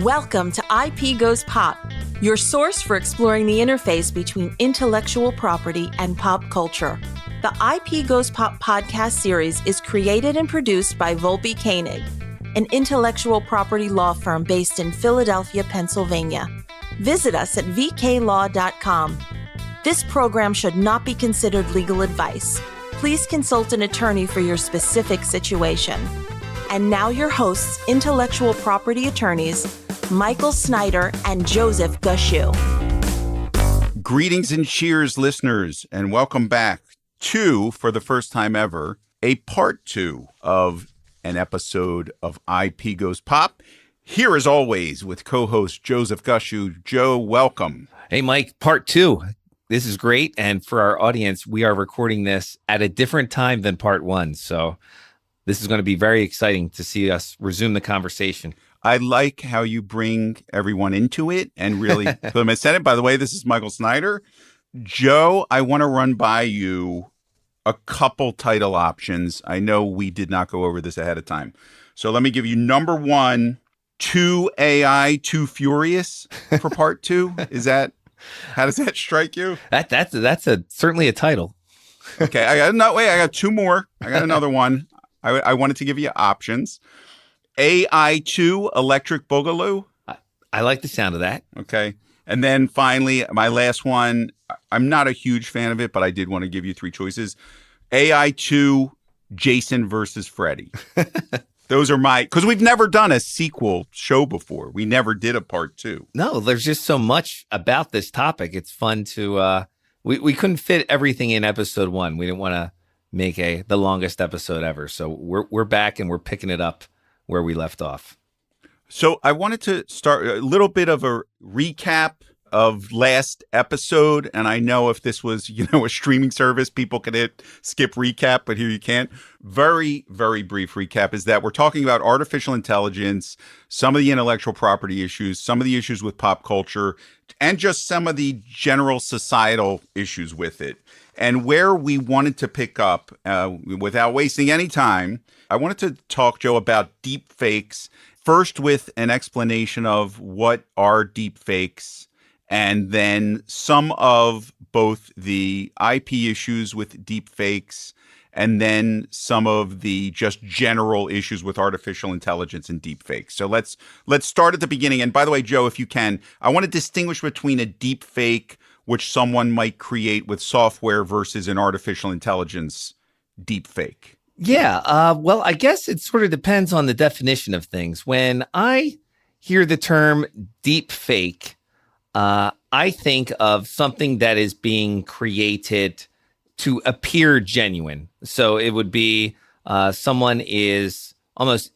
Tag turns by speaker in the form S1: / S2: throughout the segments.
S1: Welcome to IP Goes Pop, your source for exploring the interface between intellectual property and pop culture. The IP Goes Pop podcast series is created and produced by Volpe Koenig, an intellectual property law firm based in Philadelphia, Pennsylvania. Visit us at vklaw.com. This program should not be considered legal advice. Please consult an attorney for your specific situation. And now your hosts, intellectual property attorneys, Michael Snyder and Joseph Gushu.
S2: Greetings and cheers, listeners, and welcome back to, for the first time ever, a part 2 of an episode of IP Goes Pop. Here, as always, with co-host Joseph Gushu. Joe, welcome.
S3: Hey, Mike, part 2. This is great. And for our audience, we are recording this at a different time than part 1. So this is going to be very exciting to see us resume the conversation.
S2: I like how you bring everyone into it and really put them in Senate. By the way, this is Michael Snyder. Joe, I want to run by you a couple title options. I know we did not go over this ahead of time. So let me give you number 1, Too AI, Too Furious for part 2. How does that strike you?
S3: That's certainly a title.
S2: Okay, I got 2 more. I got another one. I wanted to give you options. AI2, Electric Boogaloo.
S3: I like the sound of that.
S2: Okay. And then finally, my last one, I'm not a huge fan of it, but I did want to give you 3 choices. AI2, Jason versus Freddy. Those are because we've never done a sequel show before. We never did a part 2.
S3: No, there's just so much about this topic. It's fun to, we couldn't fit everything in episode 1. We didn't want to make the longest episode ever. So we're back and we're picking it up where we left off.
S2: So I wanted to start a little bit of a recap of last episode. And I know if this was, a streaming service, people could hit skip recap, but here you can't. Very, very brief recap is that we're talking about artificial intelligence, some of the intellectual property issues, some of the issues with pop culture, and just some of the general societal issues with it. And where we wanted to pick up, without wasting any time, I wanted to talk, Joe, about deep fakes, first with an explanation of what are deep fakes, and then some of both the IP issues with deep fakes, and then some of the just general issues with artificial intelligence and deep fakes. So let's start at the beginning. And by the way, Joe, if you can, I want to distinguish between a deep fake, which someone might create with software, versus an artificial intelligence deep fake.
S3: Yeah, well, I guess it sort of depends on the definition of things. When I hear the term deep fake, I think of something that is being created to appear genuine. So it would be someone is almost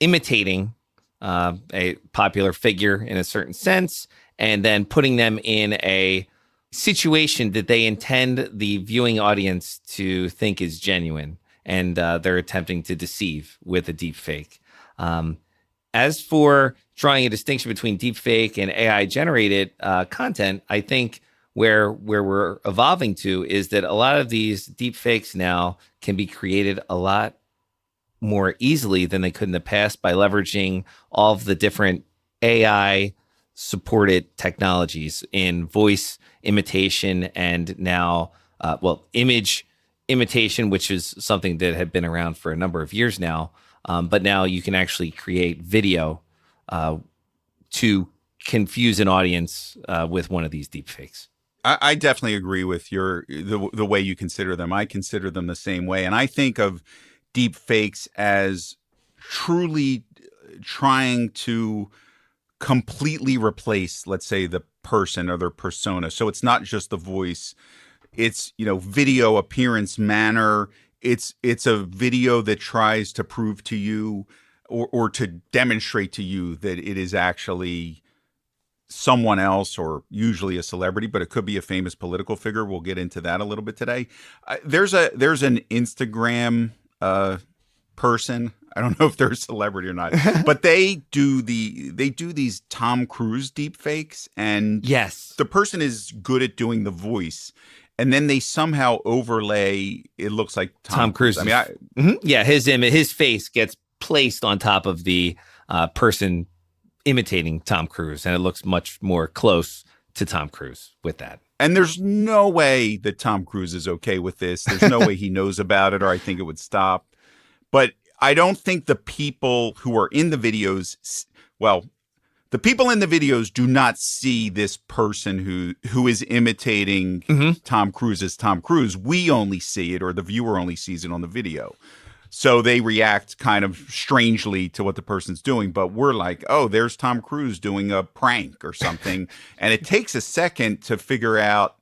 S3: imitating a popular figure in a certain sense, and then putting them in a situation that they intend the viewing audience to think is genuine. And they're attempting to deceive with a deep fake. As for drawing a distinction between deep fake and AI generated content, I think where we're evolving to is that a lot of these deep fakes now can be created a lot more easily than they could in the past by leveraging all of the different AI supported technologies in voice imitation and now, image imitation, which is something that had been around for a number of years now. But now you can actually create video to confuse an audience with one of these deepfakes.
S2: I definitely agree with the way you consider them. I consider them the same way. And I think of deepfakes as truly trying to completely replace, let's say, the person or their persona. So it's not just the voice. It's, video, appearance, manner. It's a video that tries to prove to you or to demonstrate to you that it is actually someone else, or usually a celebrity, but it could be a famous political figure. We'll get into that a little bit today. There's an Instagram person. I don't know if they're a celebrity or not, but they do these Tom Cruise deep fakes, and
S3: yes,
S2: the person is good at doing the voice. And then they somehow overlay, it looks like Tom Cruise. I mean,
S3: yeah, his face gets placed on top of the person imitating Tom Cruise, and it looks much more close to Tom Cruise with that.
S2: And there's no way that Tom Cruise is okay with this. There's no way he knows about it, or I think it would stop. But I don't think the people who are in the videos, well, the people in the videos do not see this person who is imitating Tom Cruise as Tom Cruise. We only see it, or the viewer only sees it on the video. So they react kind of strangely to what the person's doing. But we're like, oh, there's Tom Cruise doing a prank or something. And it takes a second to figure out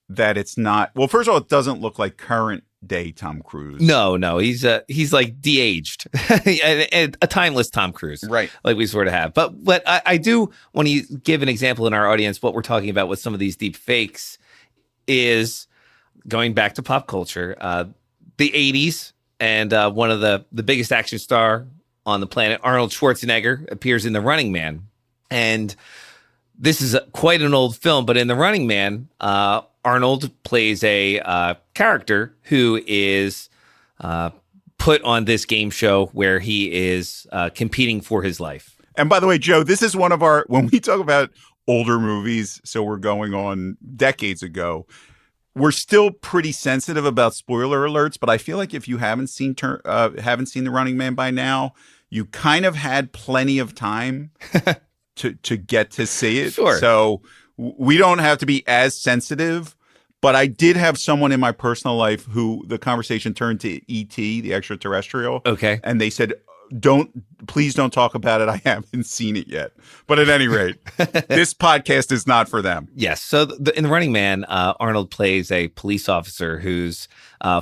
S2: that it's not. Well, first of all, it doesn't look like current day Tom Cruise.
S3: No, he's like de-aged, a timeless Tom Cruise,
S2: right?
S3: Like we sort of have. But I do want to give an example in our audience. What we're talking about with some of these deep fakes is going back to pop culture, the 80s. And one of the biggest action star on the planet, Arnold Schwarzenegger, appears in The Running Man. And this is quite an old film, but in The Running Man, Arnold plays a character who is put on this game show where he is competing for his life.
S2: And by the way, Joe, this is one of our, when we talk about older movies, so we're going on decades ago, we're still pretty sensitive about spoiler alerts, but I feel like if you haven't seen The Running Man by now, you kind of had plenty of time to get to see it.
S3: Sure.
S2: So we don't have to be as sensitive, but I did have someone in my personal life who the conversation turned to E.T., the extraterrestrial.
S3: Okay.
S2: And they said, please don't talk about it. I haven't seen it yet. But at any rate, this podcast is not for them.
S3: Yes. So in The Running Man, Arnold plays a police officer who's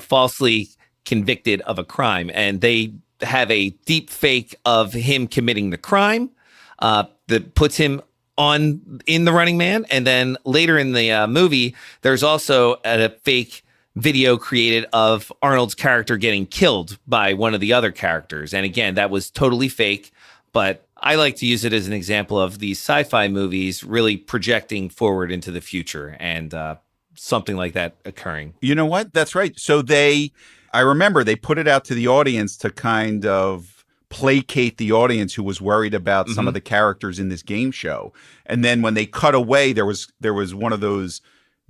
S3: falsely convicted of a crime. And they have a deep fake of him committing the crime that puts him in The Running Man. And then later in the movie, there's also a fake video created of Arnold's character getting killed by one of the other characters. And again, that was totally fake, but I like to use it as an example of these sci-fi movies really projecting forward into the future and something like that occurring.
S2: You know what? That's right. So I remember they put it out to the audience to kind of placate the audience who was worried about some of the characters in this game show. And then when they cut away, there was one of those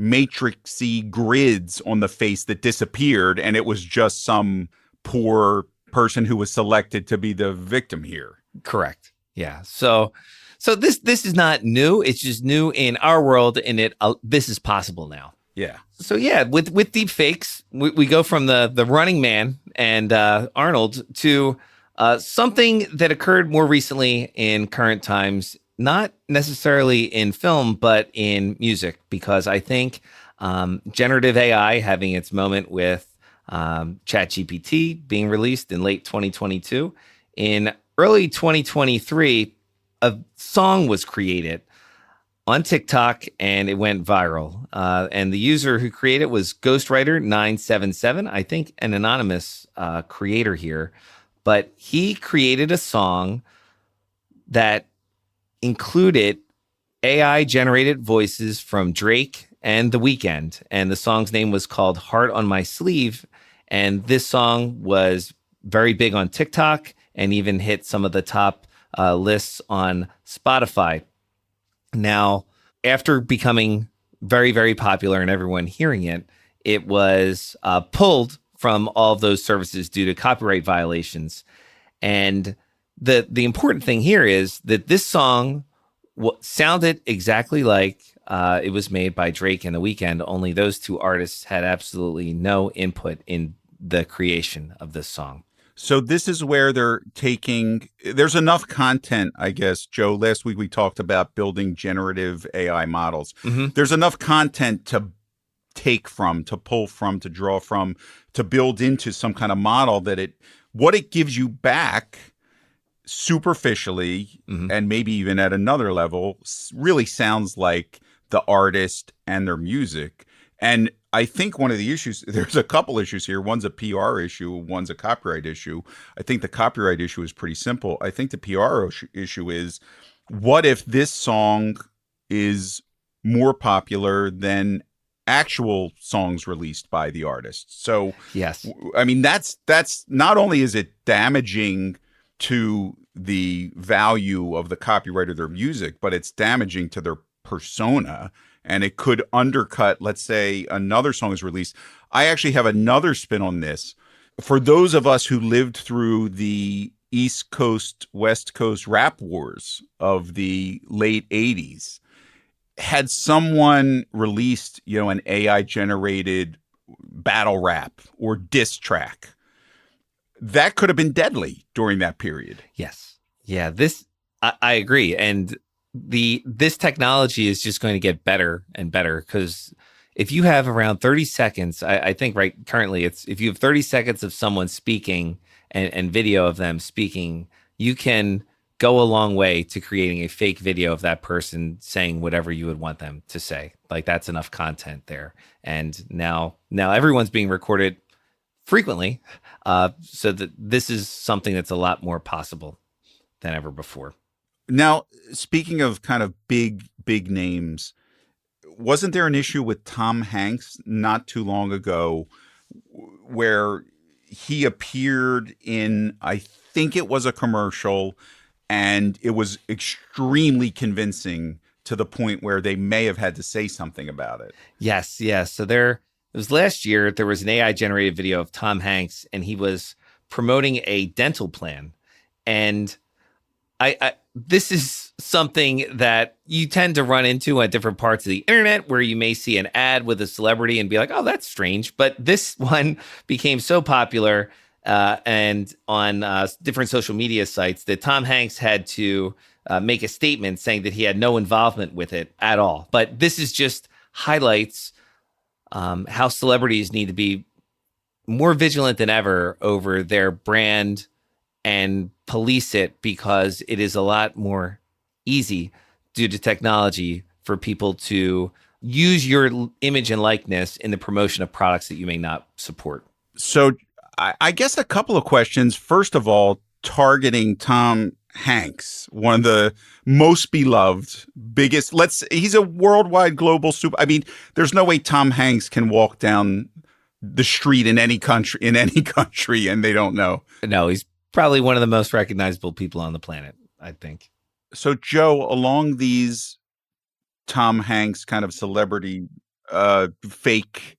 S2: matrixy grids on the face that disappeared, and it was just some poor person who was selected to be the victim here.
S3: Correct. Yeah. So this is not new. It's just new in our world, and this is possible now.
S2: Yeah.
S3: So yeah, with deep fakes, we go from the Running Man and Arnold to something that occurred more recently in current times. Not necessarily in film, but in music, because I think generative AI having its moment with ChatGPT being released in late 2022. In early 2023, a song was created on TikTok and it went viral. And the user who created it was Ghostwriter977, I think an anonymous creator here. But he created a song that included AI-generated voices from Drake and The Weeknd. And the song's name was called Heart on My Sleeve. And this song was very big on TikTok and even hit some of the top lists on Spotify. Now, after becoming very, very popular and everyone hearing it, it was pulled from all of those services due to copyright violations. And the important thing here is that this song sounded exactly like it was made by Drake and The Weeknd, only those two artists had absolutely no input in the creation of this song.
S2: So this is where there's enough content, I guess, Joe. Last week we talked about building generative AI models. There's enough content to take from, to pull from, to draw from, to build into some kind of model that what it gives you back superficially and maybe even at another level really sounds like the artist and their music. And I think one of the issues, there's a couple issues here. One's a PR issue, one's a copyright issue. I think the copyright issue is pretty simple. I think the PR issue is, what if this song is more popular than actual songs released by the artist? So
S3: yes,
S2: I mean, that's not only is it damaging to the value of the copyright of their music, but it's damaging to their persona, and it could undercut, let's say another song is released. I actually have another spin on this. For those of us who lived through the East Coast, West Coast rap wars of the late 80s, had someone released, an AI generated battle rap or diss track, that could have been deadly during that period.
S3: Yes. Yeah, I agree. And this technology is just going to get better and better, because if you have around 30 seconds, I think right currently if you have 30 seconds of someone speaking and video of them speaking, you can go a long way to creating a fake video of that person saying whatever you would want them to say. Like, that's enough content there. And now everyone's being recorded frequently, so that this is something that's a lot more possible than ever before.
S2: Now, speaking of kind of big names, wasn't there an issue with Tom Hanks not too long ago where he appeared in, I think it was a commercial, and it was extremely convincing to the point where they may have had to say something about it?
S3: Yes. So it was last year, there was an AI generated video of Tom Hanks, and he was promoting a dental plan. And this is something that you tend to run into at different parts of the internet, where you may see an ad with a celebrity and be like, oh, that's strange. But this one became so popular and on different social media sites that Tom Hanks had to make a statement saying that he had no involvement with it at all. But this is just highlights how celebrities need to be more vigilant than ever over their brand and police it, because it is a lot more easy due to technology for people to use your image and likeness in the promotion of products that you may not support.
S2: So I guess a couple of questions. First of all, targeting Tom Hanks, one of the most beloved, biggest, he's a worldwide global super. I mean, there's no way Tom Hanks can walk down the street in any country and they don't know.
S3: No, he's probably one of the most recognizable people on the planet, I think.
S2: So, Joe, along these Tom Hanks kind of celebrity fake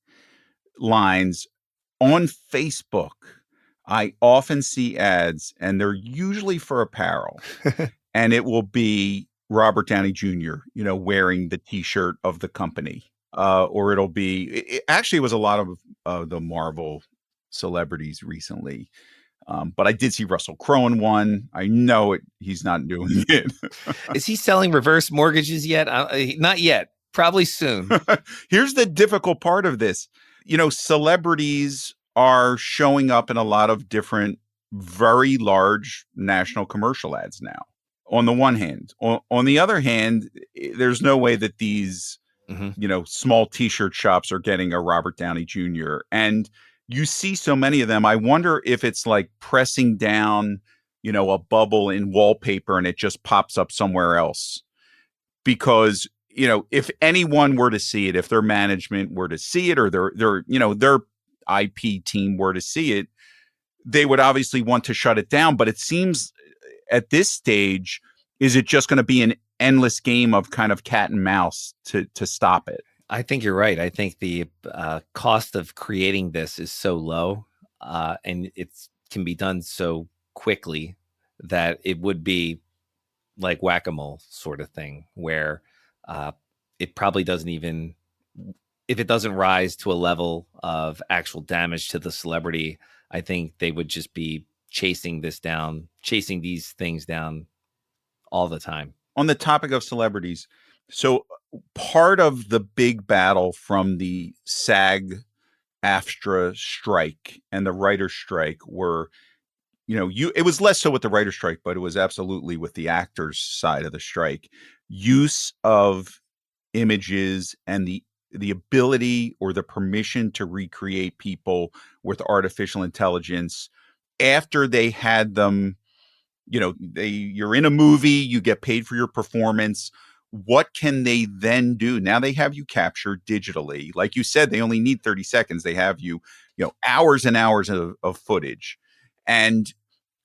S2: lines on Facebook, I often see ads, and they're usually for apparel, and it will be Robert Downey Jr., wearing the T-shirt of the company, or it'll be. Actually, it was a lot of the Marvel celebrities recently. But I did see Russell Crowe in one. I know he's not doing it.
S3: Is he selling reverse mortgages yet? Not yet. Probably soon.
S2: Here's the difficult part of this. Celebrities are showing up in a lot of different, very large national commercial ads now, on the one hand. On the other hand, there's no way that these, small T-shirt shops are getting a Robert Downey Jr. And you see so many of them. I wonder if it's like pressing down, a bubble in wallpaper and it just pops up somewhere else. Because, if anyone were to see it, if their management were to see it, or their IP team were to see it, they would obviously want to shut it down. But it seems at this stage, is it just going to be an endless game of kind of cat and mouse to stop it?
S3: I think you're right. I think the cost of creating this is so low, and it can be done so quickly that it would be like whack-a-mole sort of thing, where it probably doesn't even, if it doesn't rise to a level of actual damage to the celebrity, I think they would just be chasing these things down all the time.
S2: On the topic of celebrities, so part of the big battle from the SAG-AFTRA strike and the writer's strike were, it was less so with the writer's strike, but it was absolutely with the actors' side of the strike, use of images and the ability or the permission to recreate people with artificial intelligence after they had them. You're in a movie, you get paid for your performance. What can they then do? Now they have you captured digitally. Like you said, they only need 30 seconds. They have you, hours and hours of footage. And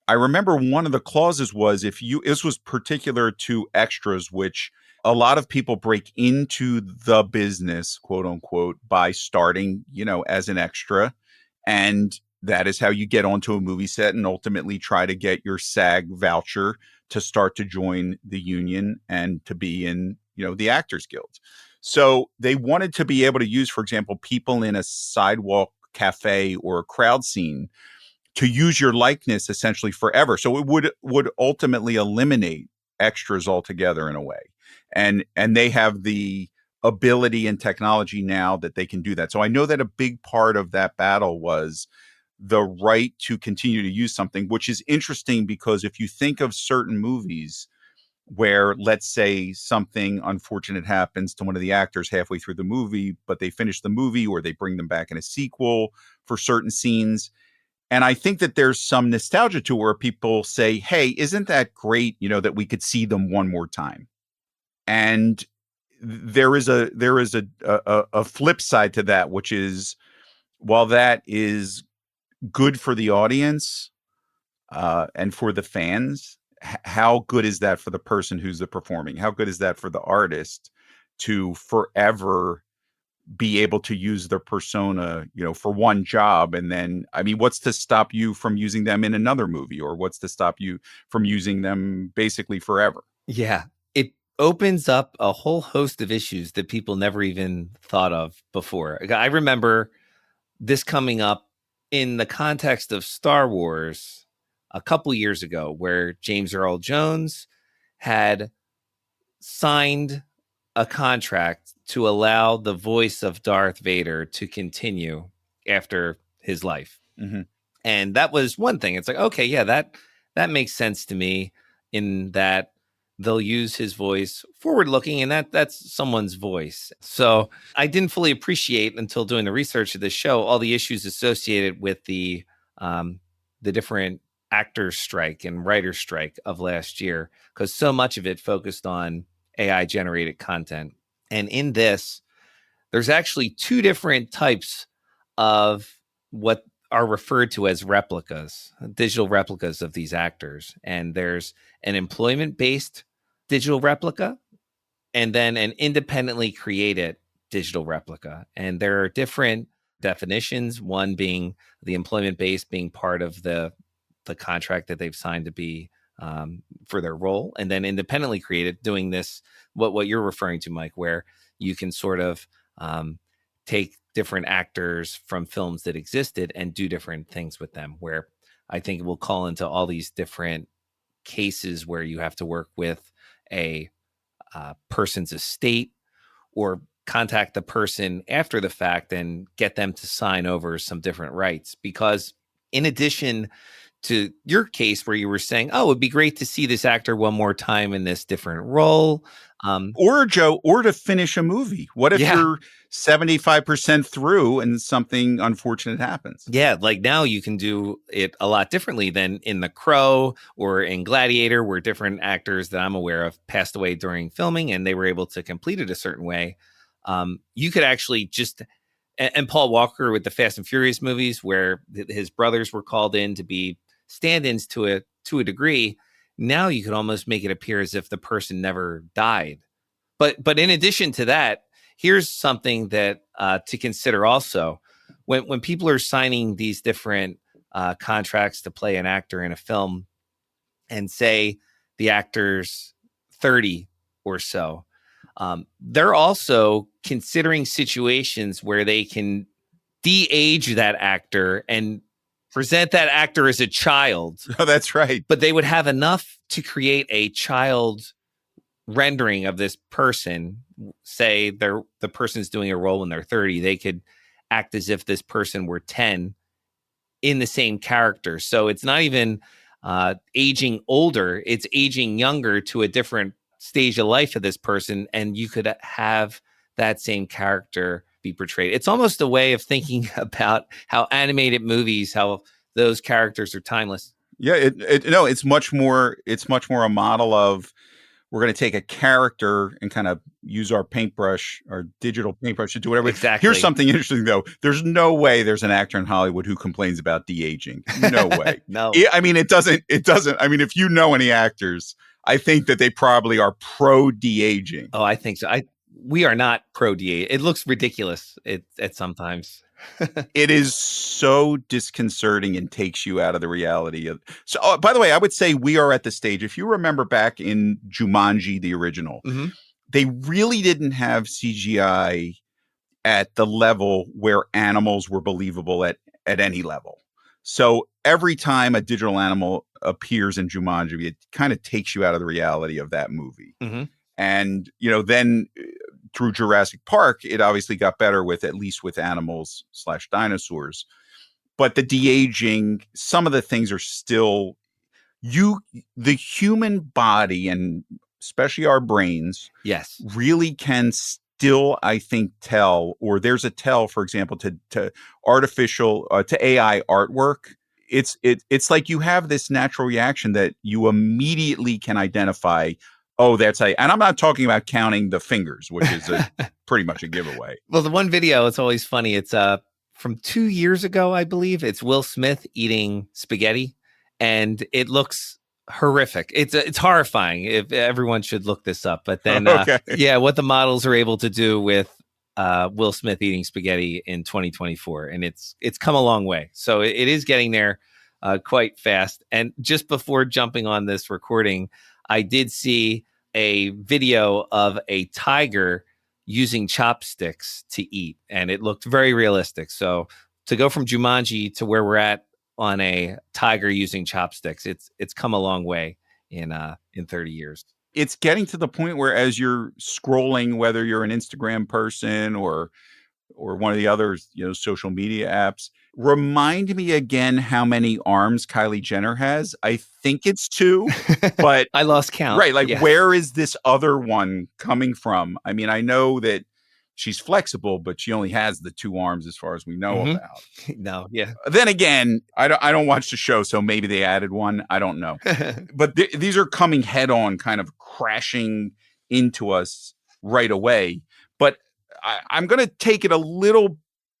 S2: I remember one of the clauses was this was particular to extras, which a lot of people break into the business, quote unquote, by starting, as an extra. And that is how you get onto a movie set and ultimately try to get your SAG voucher to start to join the union and to be in, the Actors Guild. So they wanted to be able to use, for example, people in a sidewalk cafe or a crowd scene to use your likeness essentially forever. So it would ultimately eliminate extras altogether in a way. And they have the ability and technology now that they can do that. So I know that a big part of that battle was the right to continue to use something, which is interesting because if you think of certain movies where, let's say, something unfortunate happens to one of the actors halfway through the movie, but they finish the movie or they bring them back in a sequel for certain scenes. And I think that there's some nostalgia to where people say, hey, isn't that great, that we could see them one more time? And there is a flip side to that, which is, while that is good for the audience and for the fans, how good is that for the person who's the performing? How good is that for the artist to forever be able to use their persona, for one job? And then, I mean, what's to stop you from using them in another movie, or what's to stop you from using them basically forever?
S3: Yeah. It opens up a whole host of issues that people never even thought of before. I remember this coming up in the context of Star Wars a couple years ago, where James Earl Jones had signed a contract to allow the voice of Darth Vader to continue after his life.
S2: Mm-hmm.
S3: And that was one thing. It's like, okay, yeah, that makes sense to me, in that they'll use his voice forward looking, and that's someone's voice. So I didn't fully appreciate, until doing the research of this show, all the issues associated with the different actors strike and writer strike of last year, because so much of it focused on AI generated content. And in this, there's actually two different types of what are referred to as replicas, digital replicas of these actors. And there's an employment-based digital replica, and then an independently created digital replica. And there are different definitions, one being the employment-based being part of the contract that they've signed to be for their role, and then independently created, doing this, what you're referring to, Mike, where you can sort of take different actors from films that existed and do different things with them, where I think it will call into all these different cases where you have to work with a person's estate, or contact the person after the fact and get them to sign over some different rights. Because in addition to your case where you were saying, oh, it'd be great to see this actor one more time in this different role.
S2: Or Joe, or to finish a movie. What if you're 75% through and something unfortunate happens?
S3: Yeah, like now you can do it a lot differently than in The Crow or in Gladiator, where different actors that I'm aware of passed away during filming and they were able to complete it a certain way. You could actually just, and Paul Walker with the Fast and Furious movies, where his brothers were called in to be stand-ins to a degree. Now you could almost make it appear as if the person never died. But in addition to that, here's something that to consider also. When people are signing these different contracts to play an actor in a film, and say the actor's 30 or so, they're also considering situations where they can de-age that actor and present that actor as a child.
S2: Oh, that's right.
S3: But they would have enough to create a child rendering of this person. Say the person's doing a role when they're 30. They could act as if this person were 10 in the same character. So it's not even aging older. It's aging younger to a different stage of life of this person. And you could have that same character be portrayed. It's almost a way of thinking about how animated movies, how those characters are timeless.
S2: Yeah, it's much more a model of we're going to take a character and kind of use our paintbrush, our digital paintbrush to do whatever.
S3: Exactly.
S2: Here's something interesting, though. There's no way there's an actor in Hollywood who complains about de-aging. No way.
S3: No.
S2: I mean, it doesn't. I mean, if you know any actors, I think that they probably are pro de-aging.
S3: Oh, I think so. We are not pro de. It looks ridiculous at sometimes.
S2: It is so disconcerting and takes you out of the reality of. So, by the way, I would say we are at the stage. If you remember back in Jumanji, the original, they really didn't have CGI at the level where animals were believable at any level. So every time a digital animal appears in Jumanji, it kind of takes you out of the reality of that movie. And, then through Jurassic Park, it obviously got better at least with animals / dinosaurs. But the de-aging, some of the things are still the human body, and especially our brains,
S3: yes,
S2: really can still, I think, tell, or there's a tell, for example, to artificial, to AI artwork. It's like you have this natural reaction that you immediately can identify. Oh, and I'm not talking about counting the fingers, which is pretty much a giveaway.
S3: Well, the one video, it's always funny. It's from 2 years ago, I believe. It's Will Smith eating spaghetti, and it looks horrific. It's horrifying. If everyone should look this up. But then, what the models are able to do with Will Smith eating spaghetti in 2024, and it's come a long way. So it is getting there quite fast. And just before jumping on this recording, I did see a video of a tiger using chopsticks to eat, and it looked very realistic. So to go from Jumanji to where we're at on a tiger using chopsticks, it's come a long way in 30 years.
S2: It's getting to the point where as you're scrolling, whether you're an Instagram person or one of the other, social media apps, remind me again how many arms Kylie Jenner has. I think it's 2, but
S3: I lost count.
S2: Right. Like, where is this other one coming from? I mean, I know that she's flexible, but she only has the 2 arms as far as we know about.
S3: No. Yeah.
S2: Then again, I don't watch the show, so maybe they added one. I don't know. But these are coming head on, kind of crashing into us right away. But I'm going to take it a little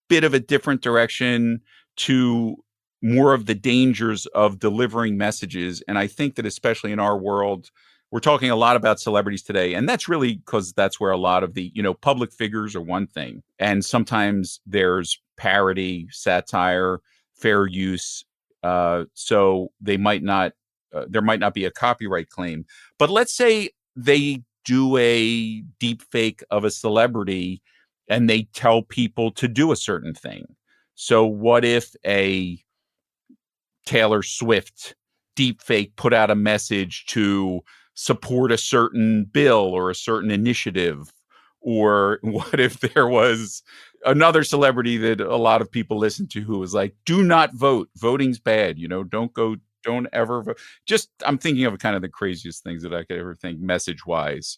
S2: bit of a different direction to more of the dangers of delivering messages. And I think that especially in our world, we're talking a lot about celebrities today. And that's really because that's where a lot of the, public figures are one thing. And sometimes there's parody, satire, fair use. So they might not, there might not be a copyright claim. But let's say they do a deep fake of a celebrity and they tell people to do a certain thing. So what if a Taylor Swift deep fake put out a message to support a certain bill or a certain initiative? Or what if there was another celebrity that a lot of people listen to who was like, do not vote. Voting's bad. Don't ever vote. Just, I'm thinking of kind of the craziest things that I could ever think message wise.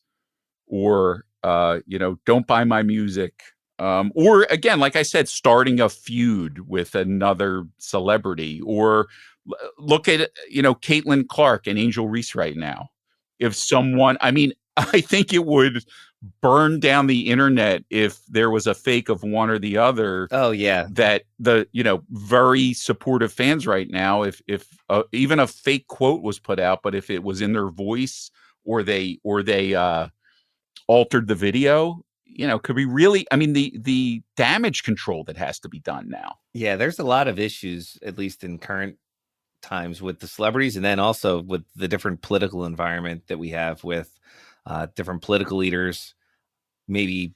S2: Or, don't buy my music. Or again, like I said, starting a feud with another celebrity, or look at, Caitlin Clark and Angel Reese right now. If someone, I think it would burn down the internet if there was a fake of one or the other.
S3: Oh yeah.
S2: That the, very supportive fans right now, if even a fake quote was put out, but if it was in their voice or they altered the video, could be really, the damage control that has to be done now.
S3: Yeah, there's a lot of issues, at least in current times, with the celebrities, and then also with the different political environment that we have with different political leaders, maybe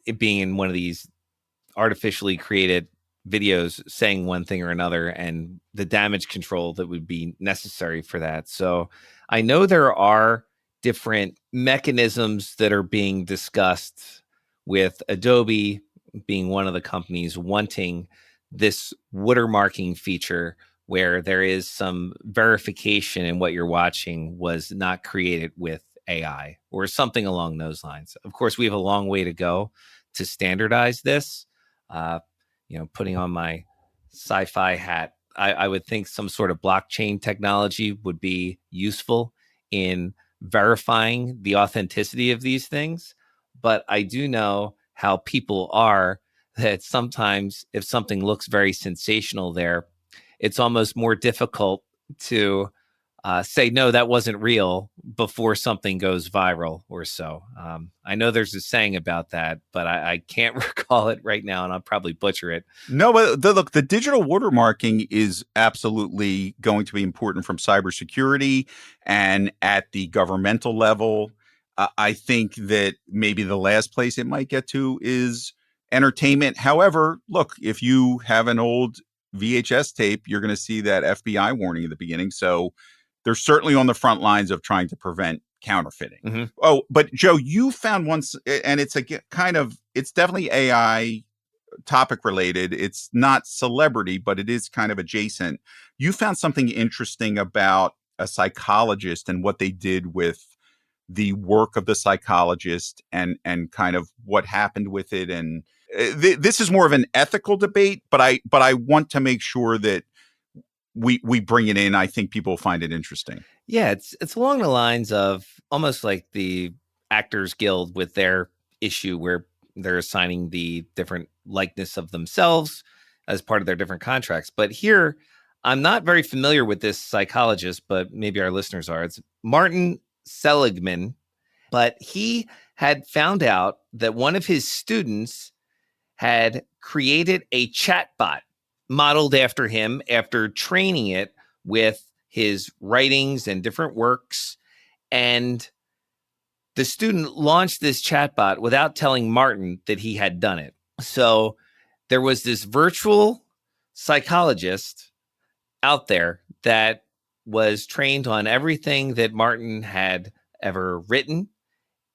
S3: it being in one of these artificially created videos saying one thing or another, and the damage control that would be necessary for that. So I know there are different mechanisms that are being discussed, with Adobe being one of the companies wanting this watermarking feature where there is some verification in what you're watching was not created with AI or something along those lines. Of course, we have a long way to go to standardize this. Putting on my sci-fi hat, I would think some sort of blockchain technology would be useful in verifying the authenticity of these things, but I do know how people are, that sometimes if something looks very sensational there, it's almost more difficult to say, no, that wasn't real before something goes viral or so. I know there's a saying about that, but I can't recall it right now, and I'll probably butcher it.
S2: No, but look, the digital watermarking is absolutely going to be important from cybersecurity and at the governmental level. I think that maybe the last place it might get to is entertainment. However, look, if you have an old VHS tape, you're going to see that FBI warning at the beginning. So they're certainly on the front lines of trying to prevent counterfeiting.
S3: Mm-hmm.
S2: Oh, but Joe, you found once, and it's it's definitely AI topic related. It's not celebrity, but it is kind of adjacent. You found something interesting about a psychologist and what they did with the work of the psychologist and kind of what happened with it. And this is more of an ethical debate, but I want to make sure that we bring it in. I think people find it interesting.
S3: Yeah, it's along the lines of almost like the Actors Guild with their issue where they're assigning the different likeness of themselves as part of their different contracts. But here, I'm not very familiar with this psychologist, but maybe our listeners are. It's Martin Seligman, but he had found out that one of his students had created a chatbot modeled after him after training it with his writings and different works. And the student launched this chatbot without telling Martin that he had done it. So there was this virtual psychologist out there that was trained on everything that Martin had ever written.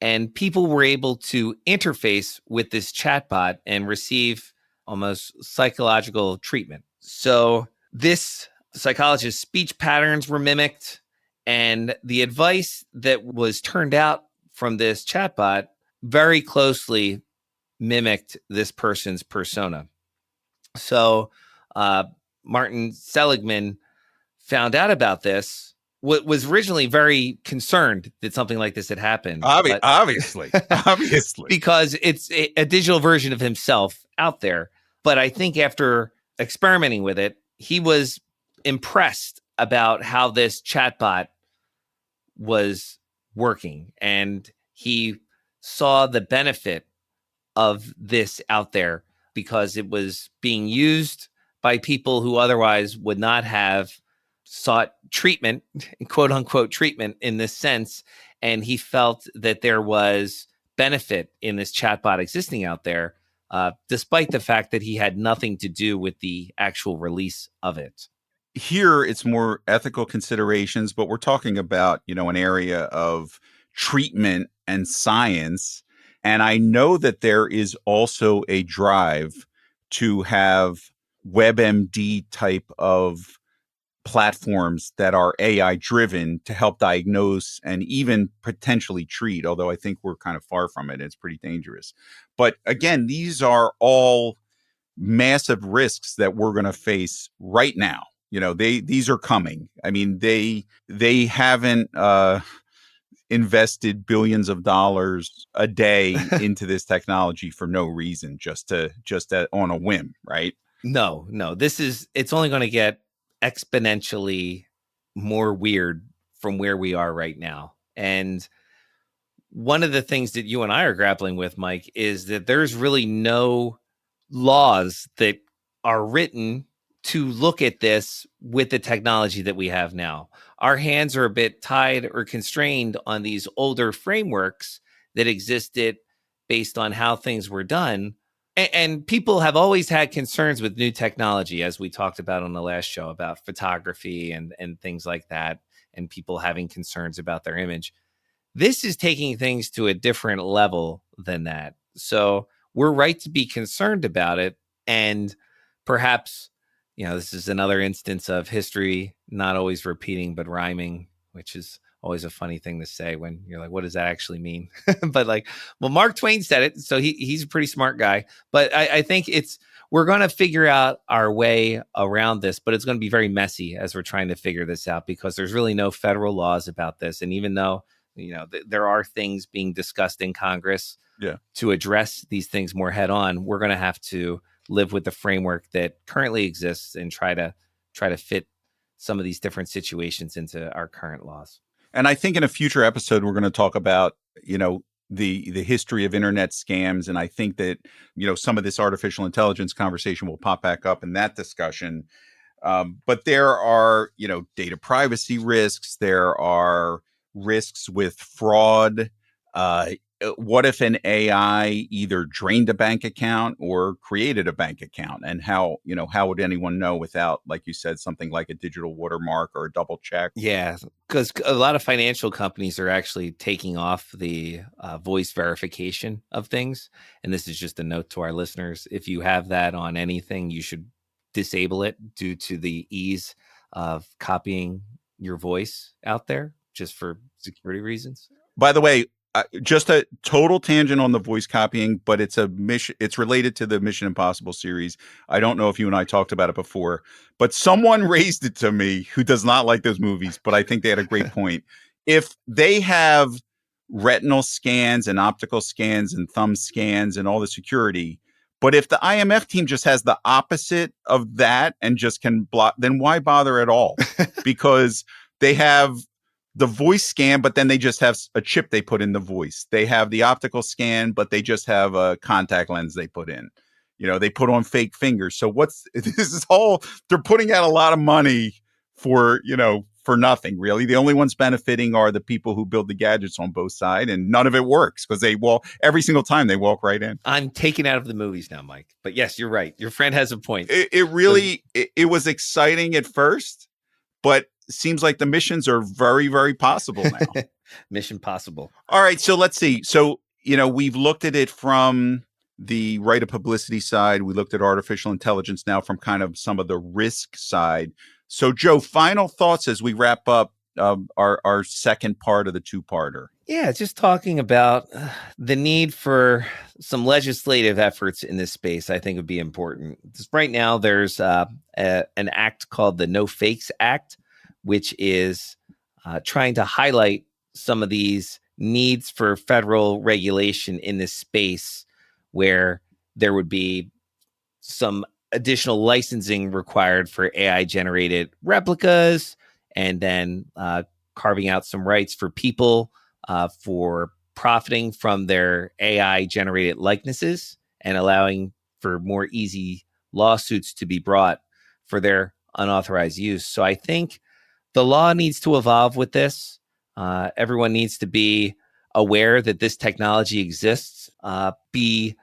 S3: And people were able to interface with this chatbot and receive almost psychological treatment. So this psychologist's speech patterns were mimicked, and the advice that was turned out from this chatbot very closely mimicked this person's persona. So Martin Seligman found out about this, was originally very concerned that something like this had happened.
S2: Obviously,
S3: because it's a digital version of himself out there. But I think after experimenting with it, he was impressed about how this chatbot was working. And he saw the benefit of this out there because it was being used by people who otherwise would not have sought treatment, quote unquote treatment in this sense. And he felt that there was benefit in this chatbot existing out there, despite the fact that he had nothing to do with the actual release of it.
S2: Here, it's more ethical considerations, but we're talking about, an area of treatment and science. And I know that there is also a drive to have WebMD type of platforms that are AI driven to help diagnose and even potentially treat, although I think we're kind of far from it. It's pretty dangerous. But again, these are all massive risks that we're going to face right now. These are coming. I mean, they haven't invested billions of dollars a day into this technology for no reason, just on a whim, right?
S3: No, it's only going to get exponentially more weird from where we are right now. And one of the things that you and I are grappling with, Mike, is that there's really no laws that are written to look at this with the technology that we have now. Our hands are a bit tied or constrained on these older frameworks that existed based on how things were done. And people have always had concerns with new technology, as we talked about on the last show about photography and things like that, and people having concerns about their image. This is taking things to a different level than that. So we're right to be concerned about it. And perhaps, this is another instance of history not always repeating, but rhyming, which is always a funny thing to say when you're like, what does that actually mean? But Mark Twain said it, so he's a pretty smart guy. But I think we're going to figure out our way around this, but it's going to be very messy as we're trying to figure this out because there's really no federal laws about this. And even though There are things being discussed in Congress to address these things more head on. We're going to have to live with the framework that currently exists and try to fit some of these different situations into our current laws.
S2: And I think in a future episode, we're going to talk about, the history of internet scams. And I think that, some of this artificial intelligence conversation will pop back up in that discussion. But there are, data privacy risks. There are risks with fraud. What if an AI either drained a bank account or created a bank account? And how would anyone know without, like you said, something like a digital watermark or a double check?
S3: Yeah, because a lot of financial companies are actually taking off the voice verification of things. And this is just a note to our listeners. If you have that on anything, you should disable it due to the ease of copying your voice out there just for security reasons.
S2: By the way, just a total tangent on the voice copying, but it's related to the Mission Impossible series. I don't know if you and I talked about it before, but someone raised it to me who does not like those movies, but I think they had a great point. If they have retinal scans and optical scans and thumb scans and all the security, but if the IMF team just has the opposite of that and just can block, then why bother at all? Because they have the voice scan, but then they just have a chip they put in the voice. They have the optical scan, but they just have a contact lens they put in. They put on fake fingers. So they're putting out a lot of money for nothing, really. The only ones benefiting are the people who build the gadgets on both sides, and none of it works because every single time they walk right in.
S3: I'm taken out of the movies now, Mike. But yes, you're right. Your friend has a point.
S2: It really was exciting at first, but seems like the missions are very, very possible now.
S3: Mission possible.
S2: All right. So let's see. So, we've looked at it from the right of publicity side. We looked at artificial intelligence now from kind of some of the risk side. So, Joe, final thoughts as we wrap up our second part of the two-parter.
S3: Yeah, just talking about the need for some legislative efforts in this space, I think would be important. Because right now, there's an act called the No Fakes Act, which is trying to highlight some of these needs for federal regulation in this space where there would be some additional licensing required for AI-generated replicas, and then carving out some rights for people for profiting from their AI-generated likenesses and allowing for more easy lawsuits to be brought for their unauthorized use. So I think the law needs to evolve with this. Everyone needs to be aware that this technology exists. Be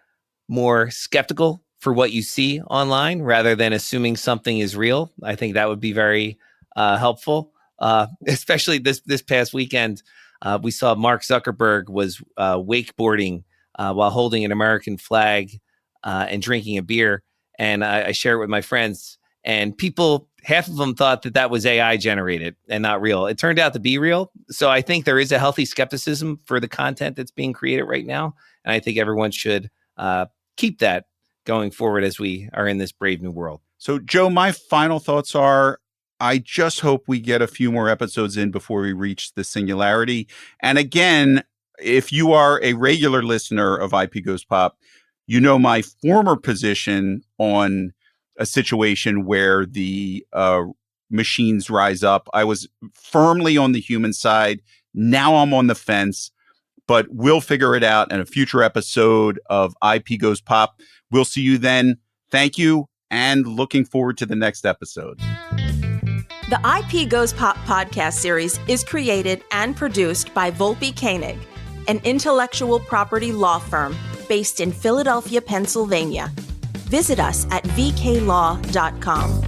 S3: more skeptical for what you see online rather than assuming something is real. I think that would be very helpful. Especially this past weekend, we saw Mark Zuckerberg was wakeboarding while holding an American flag and drinking a beer. And I share it with my friends. And people, half of them thought that was AI generated and not real. It turned out to be real. So I think there is a healthy skepticism for the content that's being created right now. And I think everyone should keep that going forward as we are in this brave new world.
S2: So, Joe, my final thoughts are, I just hope we get a few more episodes in before we reach the singularity. And again, if you are a regular listener of IP Goes Pop, you know my former position on a situation where the machines rise up. I was firmly on the human side. Now I'm on the fence, but we'll figure it out in a future episode of IP Goes Pop. We'll see you then. Thank you, and looking forward to the next episode.
S1: The IP Goes Pop podcast series is created and produced by Volpe Koenig, an intellectual property law firm based in Philadelphia, Pennsylvania. Visit us at vklaw.com.